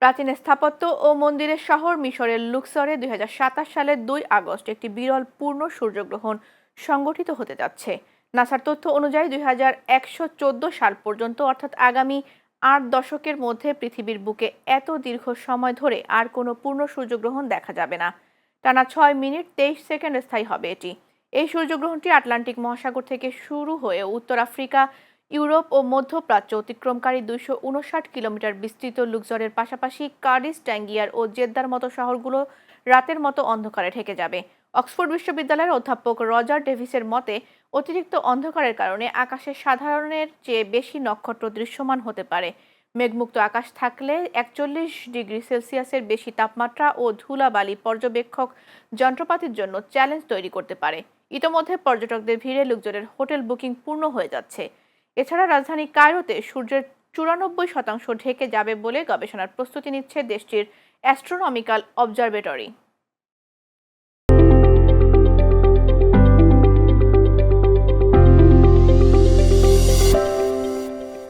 প্রাচীন স্থাপত্য ও মন্দিরের শহর মিশরের লুক্সরে ২০২৭ সালের ২ আগস্ট একটি বিরল পূর্ণ সূর্যগ্রহণ সংগঠিত হতে যাচ্ছে। নাসার তথ্য অনুযায়ী 2114 সাল পর্যন্ত, অর্থাৎ আগামী ৮ দশকের মধ্যে পৃথিবীর বুকে এত দীর্ঘ সময় ধরে আর কোনো পূর্ণ সূর্যগ্রহণ দেখা যাবে না। টানা ৬ মিনিট ২৩ সেকেন্ড স্থায়ী হবে এটি। এই সূর্যগ্রহণটি আটলান্টিক মহাসাগর থেকে শুরু হয়ে উত্তর আফ্রিকা, ইউরোপ ও মধ্যপ্রাচ্য অতিক্রমকারী ২৫৯ কিলোমিটার বিস্তৃত লুক্সরের পাশাপাশি কারিস, ট্যাঙ্গিয়ার ও জেদ্দার মতো শহরগুলো রাতের মতো অন্ধকারে ঢেকে যাবে। অক্সফোর্ড বিশ্ববিদ্যালয়ের অধ্যাপক রজার ডেভিসের মতে, অতিরিক্ত অন্ধকারের কারণে আকাশে সাধারণের চেয়ে বেশি নক্ষত্র দৃশ্যমান হতে পারে। মেঘমুক্ত আকাশ থাকলে ৪১ ডিগ্রি সেলসিয়াসের বেশি তাপমাত্রা ও ধুলাবালি পর্যবেক্ষক যন্ত্রপাতির জন্য চ্যালেঞ্জ তৈরি করতে পারে। ইতোমধ্যে পর্যটকদের ভিড়ে লুক্সরের হোটেল বুকিং পূর্ণ হয়ে যাচ্ছে। এছাড়া রাজধানী কায়রোতে সূর্যের ৯৪% ঢেকে যাবে বলে গবেষণার প্রস্তুতি নিচ্ছে দেশটির অ্যাস্ট্রোনমিক্যাল অবজারভেটরি।